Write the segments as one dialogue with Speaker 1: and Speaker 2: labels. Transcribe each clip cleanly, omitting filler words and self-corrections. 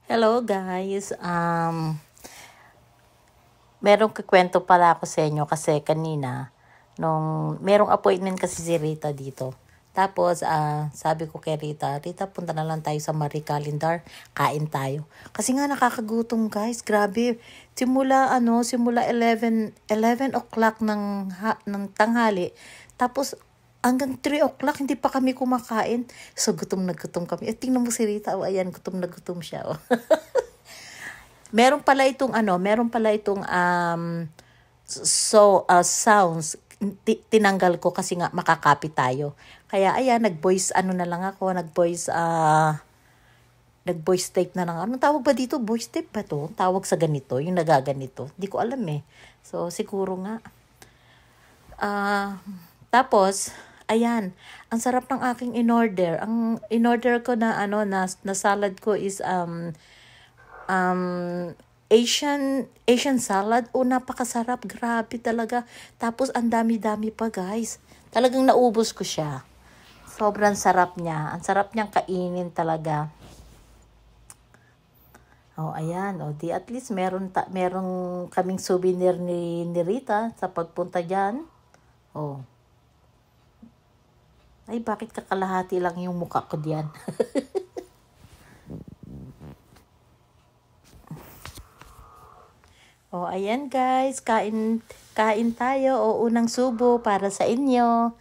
Speaker 1: Hello guys. Merong kikwento pala ako sa inyo kasi kanina nung merong appointment kasi si Rita dito. Tapos sabi ko kay Rita, Rita punta na lang tayo sa Marie Calendar, kain tayo. Kasi nga nakakagutom guys, grabe. Simula 11 o'clock ng tanghali. Tapos hanggang 3 o'clock, hindi pa kami kumakain. So, gutom na gutom kami. Tingnan mo si Rita. Ayan, gutom na gutom siya. Meron pala itong sounds. Tinanggal ko kasi nga makakapit tayo. Kaya, ayan, nag-voice tape na lang. Anong tawag ba dito? Voice tape ba to? Tawag sa ganito, yung nagaganito. Hindi ko alam eh. So, siguro nga. Tapos, ayan, ang sarap ng aking in-order. Ang in-order ko na na salad ko is Asian salad. Napakasarap, grabe talaga. Tapos ang dami-dami pa, guys. Talagang naubos ko siya. Sobrang sarap niya. Ang sarap niyang kainin talaga. Ayan. Di at least merong kaming souvenir ni Rita sa pagpunta diyan. Ay, bakit kakalahati lang yung mukha ko diyan? Ayan guys, kain tayo. Unang subo para sa inyo.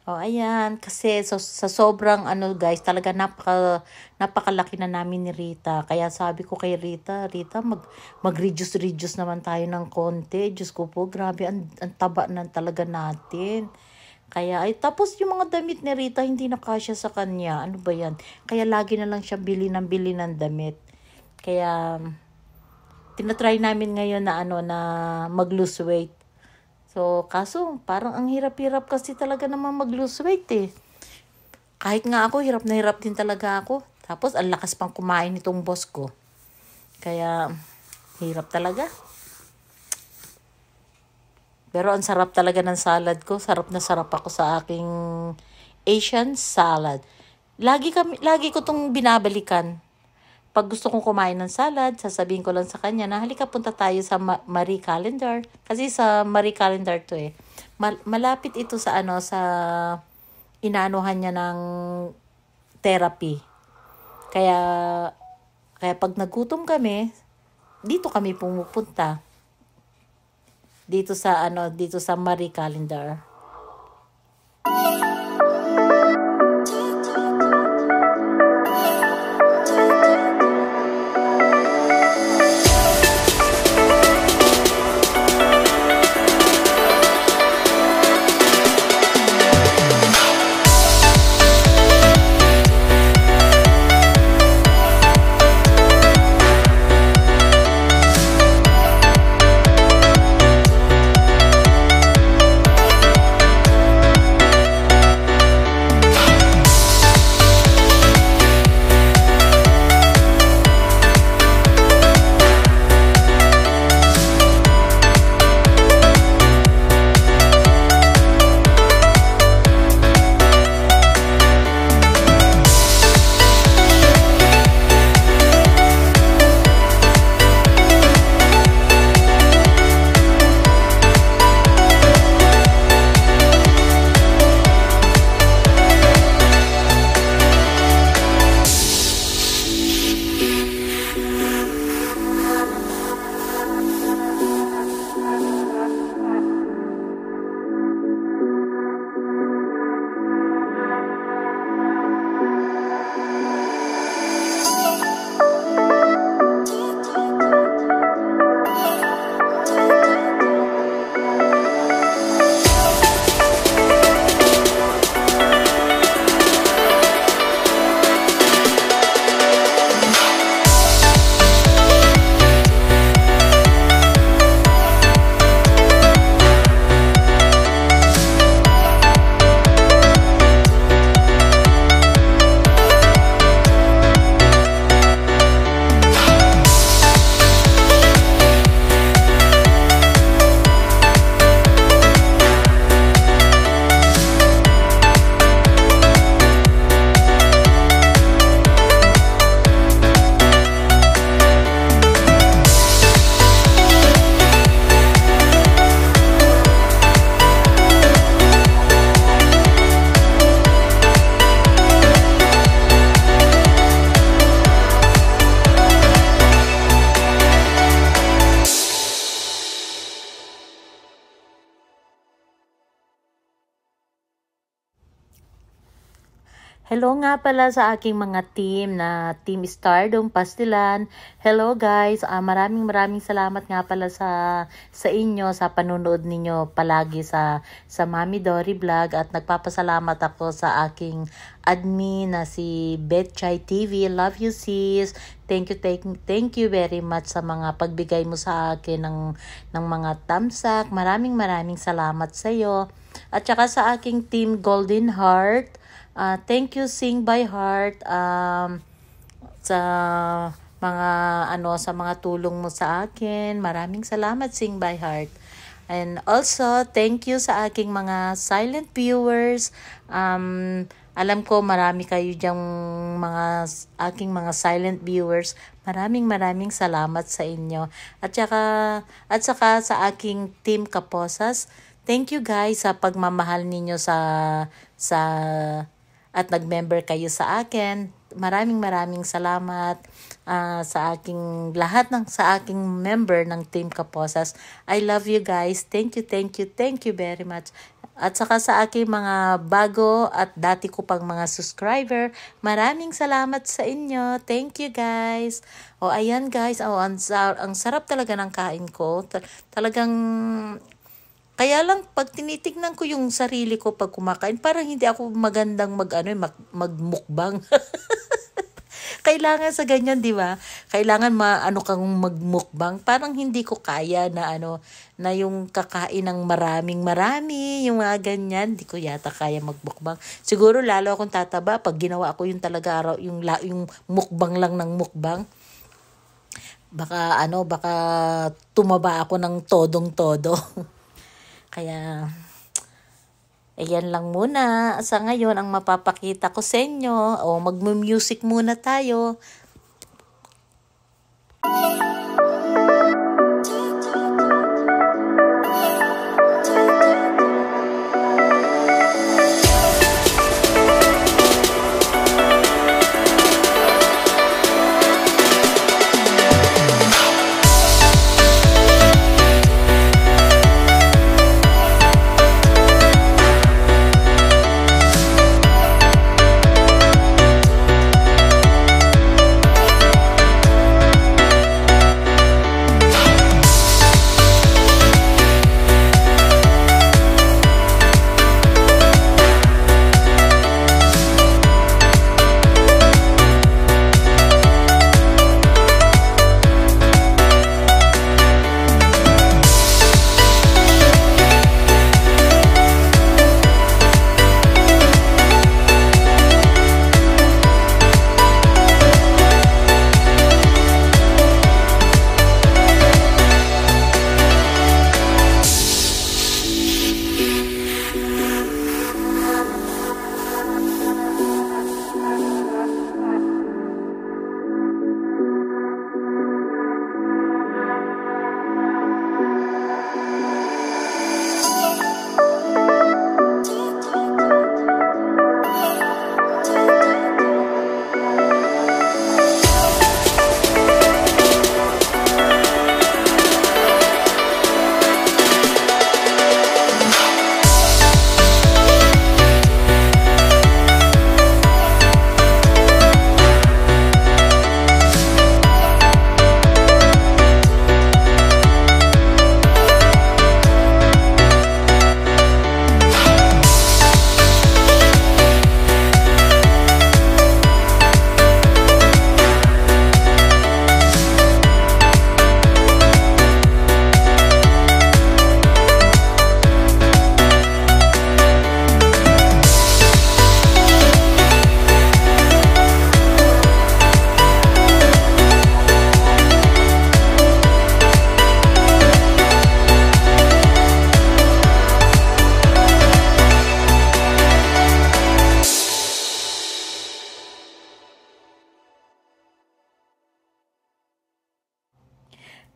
Speaker 1: Ayan, kasi sa sobrang guys, talaga napakalaki na namin ni Rita. Kaya sabi ko kay Rita, mag-reduce naman tayo ng konti. Diyos ko po, grabe, ang taba na talaga natin. Kaya, tapos yung mga damit ni Rita, hindi na kasya sa kanya. Ano ba yan? Kaya lagi na lang siya bili ng damit. Kaya, tinatry namin ngayon na mag-lose weight. So, kaso, parang ang hirap-hirap kasi talaga naman mag-lose weight eh. Kahit nga ako, hirap na hirap din talaga ako. Tapos, ang lakas pang kumain nitong boss ko. Kaya, hirap talaga. Pero ang sarap talaga ng salad ko. Sarap na sarap ako sa aking Asian salad. Lagi ko tong binabalikan. Pag gusto kong kumain ng salad, sasabihin ko lang sa kanya na halika punta tayo sa Marie Calendar. Kasi sa Marie Calendar to eh. Malapit ito sa sa inanuhan niya ng therapy. Kaya pag nagutom kami, dito kami pumupunta. Dito sa Marie Calendar. Hello nga pala sa aking mga team na Team Stardom Pastilan. Hello guys, maraming salamat nga pala sa inyo sa panunood ninyo palagi sa Mami Dory Vlog, at nagpapasalamat ako sa aking admin na si Betchay TV. Love you sis. Thank you very much sa mga pagbigay mo sa akin ng mga thumbs up. Maraming salamat sa iyo. At saka sa aking team Golden Heart. Thank you Sing by Heart sa sa mga tulong mo sa akin. Maraming salamat Sing by Heart. And also, thank you sa aking mga silent viewers. Alam ko marami kayo diyang aking mga silent viewers. Maraming salamat sa inyo. At saka sa aking team Kaposas. Thank you guys sa pagmamahal ninyo at nag-member kayo sa akin. Maraming salamat sa aking member ng Team Kaposas. I love you guys. Thank you very much. At saka sa aking mga bago at dati ko pang mga subscriber, maraming salamat sa inyo. Thank you guys. Ayan guys, ang sarap talaga ng kain ko. Talagang kaya lang pag tinitignan ko yung sarili ko pag kumakain, parang hindi ako magandang magmukbang. Kailangan sa ganyan, di ba? Kailangan kang magmukbang. Parang hindi ko kaya na yung kakain ng marami, yung mga ganyan. Hindi ko yata kaya magmukbang. Siguro lalo akong tataba pag ginawa ko yung talaga yung mukbang lang ng mukbang. Baka tumaba ako ng todong-todo. Kaya, ayan lang muna. Sa ngayon, ang mapapakita ko sa inyo. Mag-music muna tayo.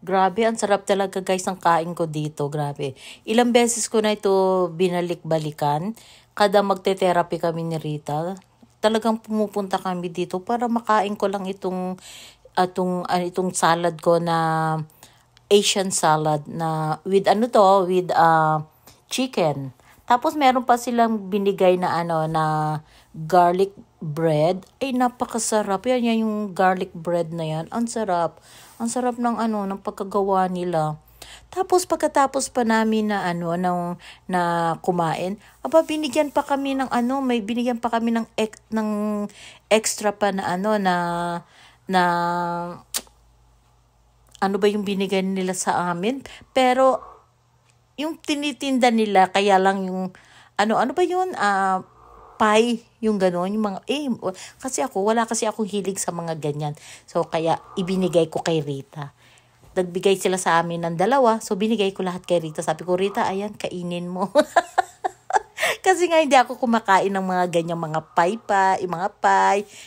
Speaker 1: Grabe, ang sarap talaga guys ang kain ko dito. Grabe. Ilang beses ko na ito binalik-balikan. Kada magte-therapy kami ni Rita, talagang pumupunta kami dito para makain ko lang itong salad ko na Asian salad na with chicken. Tapos meron pa silang binigay na na garlic bread ay napakasarap. Yan yung garlic bread na yan. Ang sarap. Ang sarap ng ng pagkagawa nila. Tapos pagkatapos pa namin na kumain, binigyan pa kami ng may binigyan pa kami ng extra pa na na ano ba yung binigay nila sa amin? Pero yung tinitinda nila kaya lang yung ano ba yun? Pie, yung gano'n, yung mga kasi wala kasi akong hilig sa mga ganyan. So kaya ibinigay ko kay Rita. Nagbigay sila sa amin ng 2, so binigay ko lahat kay Rita. Sabi ko, Rita, ayan, kainin mo. Kasi nga hindi ako kumakain ng mga ganyang mga pie,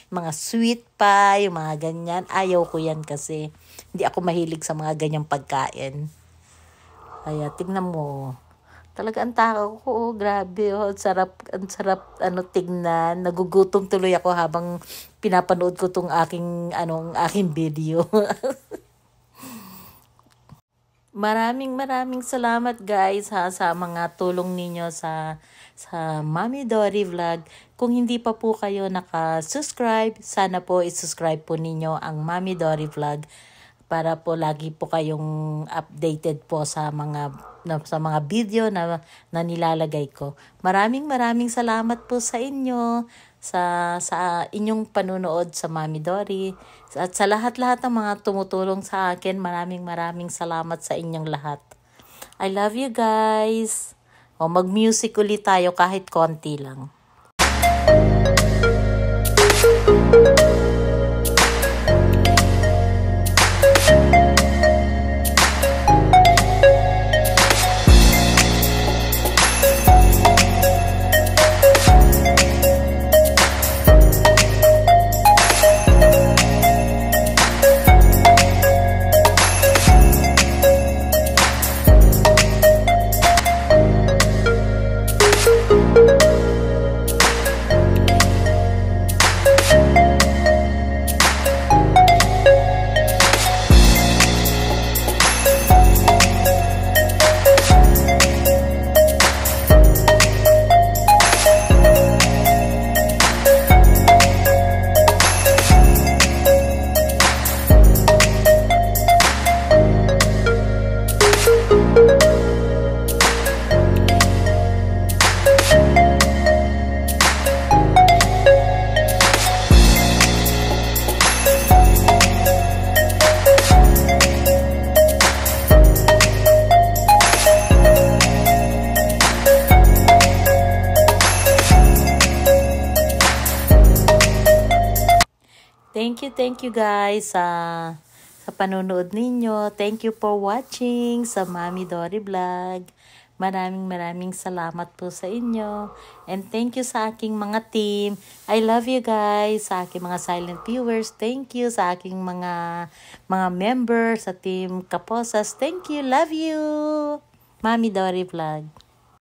Speaker 1: mga sweet pie, mga ganyan. Ayaw ko yan kasi hindi ako mahilig sa mga ganyang pagkain. Kaya tignan mo. Talaga ang tao ko, grabe, ang sarap tignan. Nagugutom tuloy ako habang pinapanood ko tong aking video. Maraming salamat guys sa mga tulong ninyo sa Mami Dory Vlog. Kung hindi pa po kayo naka-subscribe, sana po i-subscribe po ninyo ang Mami Dory Vlog para po lagi po kayong updated po sa mga video na nilalagay ko. Maraming salamat po sa inyo sa inyong panunood sa Mami Dory. At sa lahat-lahat ng mga tumutulong sa akin, maraming salamat sa inyong lahat. I love you guys. Mag-music ulit tayo kahit konti lang. Thank you guys sa panonood ninyo. Thank you for watching sa Mami Dory Vlog. Maraming salamat po sa inyo. And thank you sa aking mga team. I love you guys. Sa aking mga silent viewers, thank you. Sa aking mga members sa team Kaposas, thank you. Love you. Mami Dory Vlog.